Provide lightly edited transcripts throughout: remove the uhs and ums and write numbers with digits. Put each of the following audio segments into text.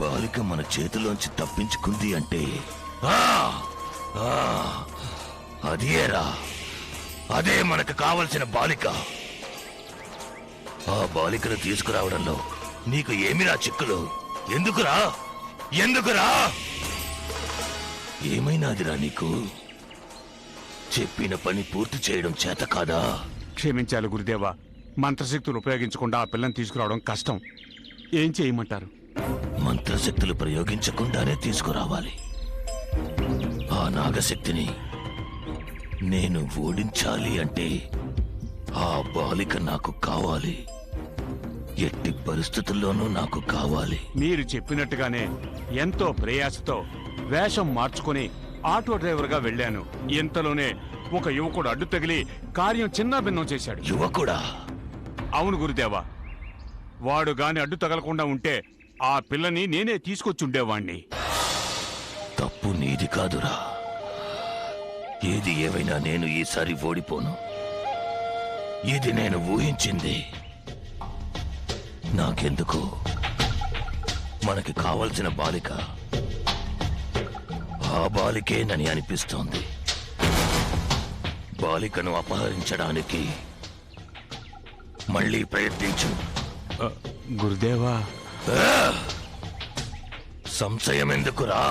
బాలిక మన చేతిలోంచి తప్పించుకుంది అంటే అదేరా, అదే మనకు కావలసిన బాలిక. ఆ బాలికను తీసుకురావడంలో నీకు ఏమిరా చిక్కులు? ఎందుకురా ఎందుకురా? ఏమైనాదిరా నీకు? చెప్పిన పని పూర్తి చేయడం చేత కాదా? క్షమించాలి గురుదేవా, మంత్రశక్తులు ఉపయోగించకుండా ఆ పిల్లని తీసుకురావడం కష్టం. ఏం చేయమంటారు? మంత్రశక్తులు ప్రయోగించకుండానే తీసుకురావాలి. ఆ నాగశక్తిని నేను ఓడించాలి అంటే ఆ బాలిక నాకు కావాలి. ఎట్టి పరిస్థితుల్లోనూ నాకు కావాలి. మీరు చెప్పినట్టుగానే ఎంతో ప్రయాసతో వేషం మార్చుకుని ఆటో డ్రైవర్గా వెళ్ళాను. ఇంతలోనే ఒక యువకుడు అడ్డు తగిలి కార్యం చిన్నాభిన్నం చేశాడు. యువకుడా? అవును గురుదేవా, వాడు గాని అడ్డు తగలకుండా ఉంటే ఆ పిల్లని నేనే తీసుకొచ్చుండేవాణ్ణి. తప్పు నీది కాదురా. ఏది ఏమైనా నేను ఈసారి ఓడిపోను. ఇది నేను ఊహించింది. నాకెందుకు మనకి కావలసిన బాలిక ఆ బాలికేనని అనిపిస్తోంది. బాలికను అపహరించడానికి మళ్ళీ ప్రయత్నించు. గురుదేవా, సంశయం ఎందుకురా?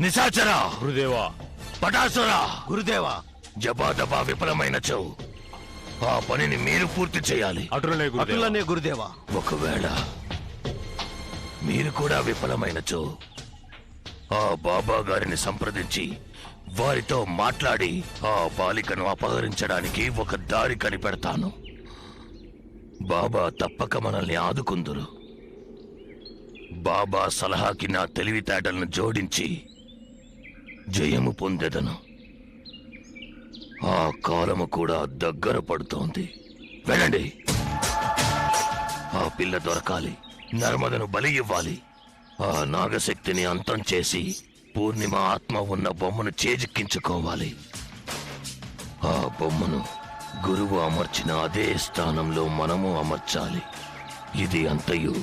నిశాచరా! గురుదేవా! పటాసురా! గురుదేవా! జబాదబా విఫలమైనచో ఆ పనిని మీరు పూర్తి చేయాలి. అటులనే గురుదేవా. ఒకవేళ మీరు కూడా విఫలమైనచో ఆ బాబా గారిని సంప్రదించి వారితో మాట్లాడి ఆ బాలికను అపహరించడానికి ఒక దారి కనిపెడతాను. బాబా తప్పక మనల్ని ఆదుకుందురు. బాబా సలహాకి నా తెలివితేటలను జోడించి జయము పొందెదను. ఆ కాలము కూడా దగ్గర పడుతోంది. వెళ్ళండి. ఆ పిల్ల దొరకాలి. నర్మదను బలి ఇవ్వాలి. ఆ నాగశక్తిని అంతం చేసి పూర్ణిమ ఆత్మ ఉన్న బొమ్మను చేజిక్కించుకోవాలి. ఆ బొమ్మను గురువు అమర్చిన అదే స్థానంలో మనము అమర్చాలి. ఇది అంతయు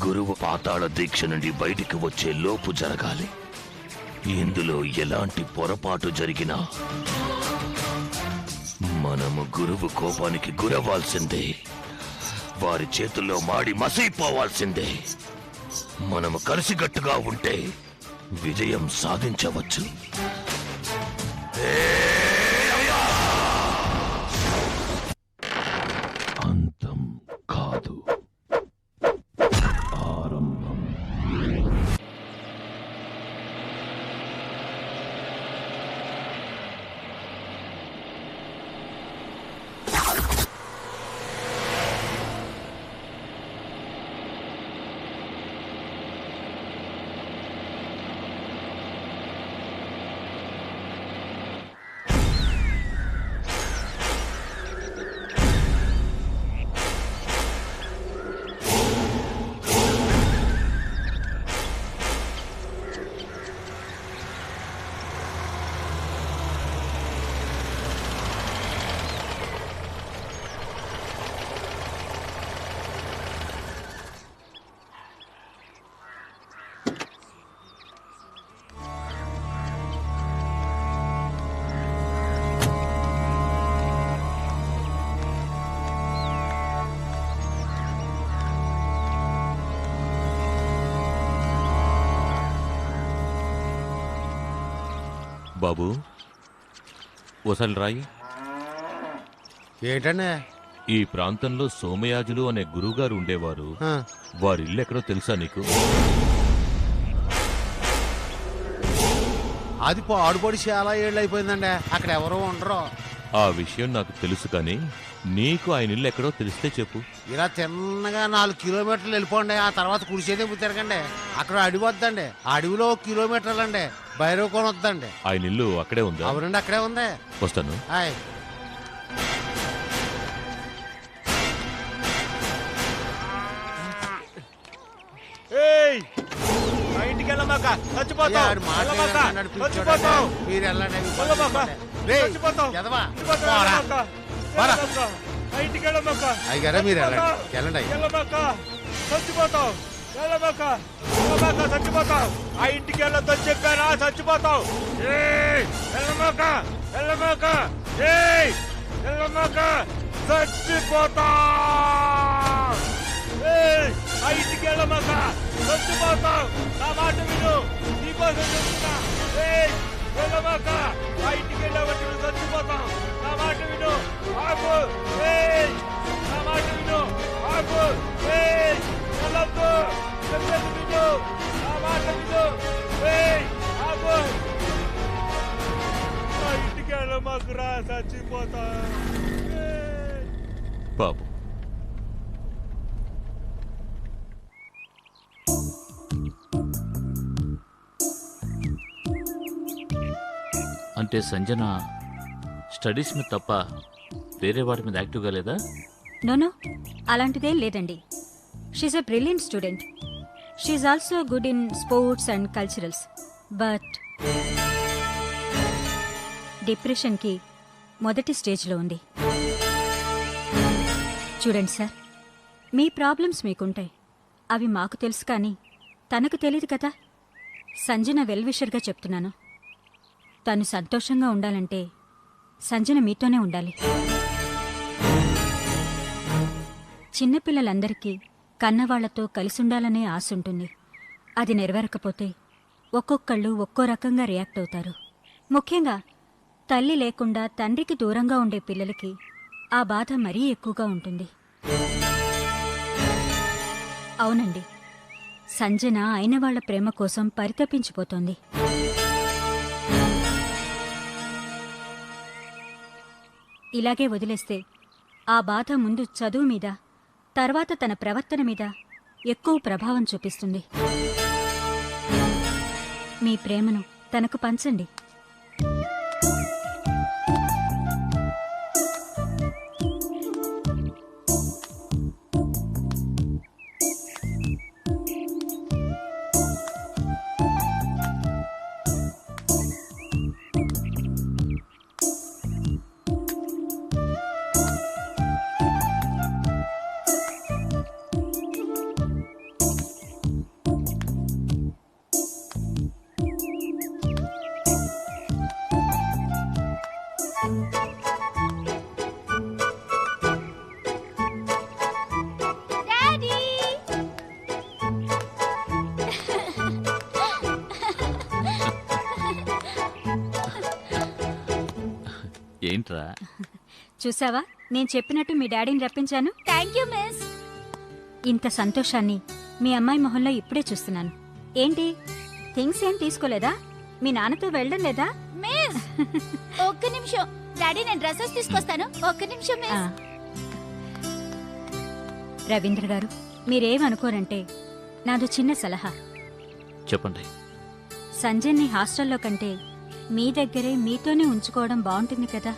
గురువు పాతాళ దీక్ష నుండి బయటికి వచ్చే లోపు జరగాలి. ఇందులో ఎలాంటి పొరపాటు జరిగినా మనము గురువు కోపానికి గురవ్వాల్సిందే. వారి చేతుల్లో మాడి మసైపోవాల్సిందే. మనము కలిసికట్టుగా ఉంటే విజయం సాధించవచ్చు. అంతం కాదు, ఆరంభం. బాబు, ఓసారి రాయి. ఏంటండి? ఈ ప్రాంతంలో సోమయాజులు అనే గురువుగారు ఉండేవారు. వారి ఇల్లు ఎక్కడో తెలుసా నీకు? అది పాడుపడి చాలా ఏళ్ళు అయిపోయిందండి. అక్కడ ఎవరో ఉండరు. ఆ విషయం నాకు తెలుసు, కానీ నీకు ఆయన ఇల్లు ఎక్కడో తెలిస్తే చెప్పు. ఇలా తిన్నగా 4 కిలోమీటర్లు వెళ్ళిపోండి. ఆ తర్వాత కుడిచేదే తిరగండి. అక్కడ అడవి వద్దండి. ఆ అడవిలో 1 కిలోమీటర్లు అండి భైరవకోన వద్దండి. ఆయన ఇల్లు అక్కడే ఉందా? అవునండి, అక్కడే ఉంది. వస్తాను. హాయ్. ఇంటికి వెళ్ళమాక, చచ్చిపోతావు. మీరు వెళ్ళండి. అయ్యారా మీరు వెళ్ళండి. వెళ్ళండి. చచ్చిపోతావు. వెళ్ళమాక వెళ్ళమాక చచ్చిపోతావు. ఆ ఇంటికి వెళ్ళొద్దని చెప్పానా, చచ్చిపోతావు. వెళ్ళమాక వెళ్ళమాక వెళ్ళమాక చచ్చిపోతావు. ఆ ఇంటికి వెళ్ళమాక చచ్చిపోతావు. నా మాట విను, నీకోసం చెప్తున్నా. వెళ్ళమాక ఆ ఇంటికి వెళ్ళవచ్చు, చచ్చిపోతావు. నా మాట విను, ఆగు. నా మాట విను, ఆగు. వెళ్ళొద్దు, చెప్పేది విను, నా మాట విను. ఆగు. ఆ ఇంటికి వెళ్ళమాకురా, చచ్చిపోతా. పాపం అంటే సంజన స్టడీస్ మీద తప్ప వేరే వాటి మీద యాక్టివ్గా లేదా? నోనో, అలాంటిదేం లేదండి. She's a brilliant student. She's also good in sports and culturals. But డిప్రెషన్కి మొదటి స్టేజ్లో ఉంది. చూడండి సార్, మీ ప్రాబ్లమ్స్ మీకుంటాయి, అవి మాకు తెలుసు, కానీ తనకు తెలియదు కదా. సంజన వెల్విషర్గా చెప్తున్నాను. తను సంతోషంగా ఉండాలంటే సంజన మీతోనే ఉండాలి. చిన్నపిల్లలందరికీ కన్నవాళ్లతో కలిసుండాలనే ఆశ ఉంటుంది. అది నెరవేరకపోతే ఒక్కొక్కళ్ళు ఒక్కో రకంగా రియాక్ట్ అవుతారు. ముఖ్యంగా తల్లి లేకుండా తండ్రికి దూరంగా ఉండే పిల్లలకి ఆ బాధ మరీ ఎక్కువగా ఉంటుంది. అవునండి, సంజన అయిన వాళ్ల ప్రేమ కోసం పరితపించిపోతోంది. ఇలాగే వదిలేస్తే ఆ బాధ ముందు చదువు మీద, తర్వాత తన ప్రవర్తన మీద ఎక్కువ ప్రభావం చూపిస్తుంది. మీ ప్రేమను తనకు పంచండి. ఏంట్రా? చూసావా, నేను చెప్పినట్టు మీ డాడీని రప్పించాను. Thank you miss. ఇంత సంతోషాన్ని మీ అమ్మాయి మొహంలో ఇప్పుడే చూస్తున్నాను. ఏంటి, థింగ్స్ ఏం తీసుకోలేదా? మీ నాన్నతో వెళ్ళడం లేదా? మిస్ ఒక్క నిమిషం డాడీ, నేను డ్రెస్సెస్ తీసుకొస్తాను. ఒక్క నిమిషం ఆ. మిస్. రవీంద్ర గారు, మీరేమనుకోరంటే నాదో చిన్న సలహా. చెప్పండి. సంజయ్ని హాస్టల్లో కంటే మీ దగ్గరే మీతోనే ఉంచుకోవడం బాగుంటుంది కదా.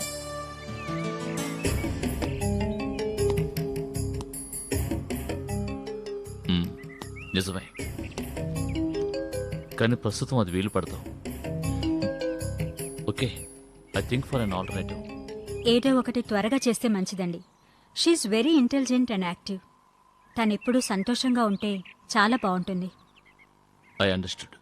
నిజమే, కానీ ప్రస్తుతం అది వీలు పడతాం. Okay, I think for an alternative. ఏదో ఒకటి త్వరగా చేస్తే మంచిదండి. She's very intelligent and active. తనెప్పుడూ సంతోషంగా ఉంటే చాలా బాగుంటుంది. I understood.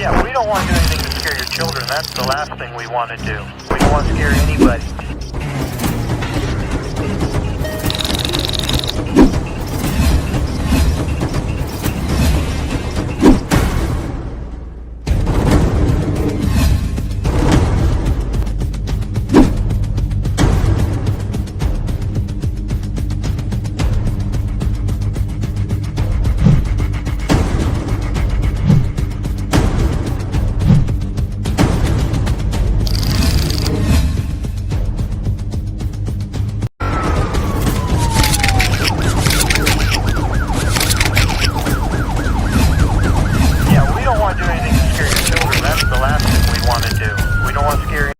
Yeah, we don't want to do anything to scare your children. That's the last thing we want to do. We don't want to scare anybody. Yeah, we don't want to do anything to scare your children. That's the last thing we want to do. We don't want to scare.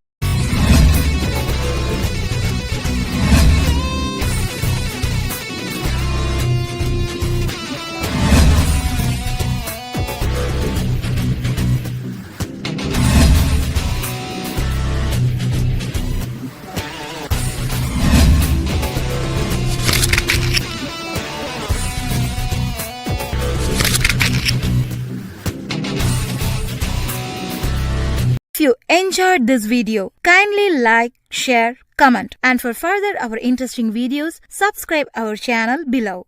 If you enjoyed this video, kindly like, share, comment, and for further our interesting videos, subscribe our channel below.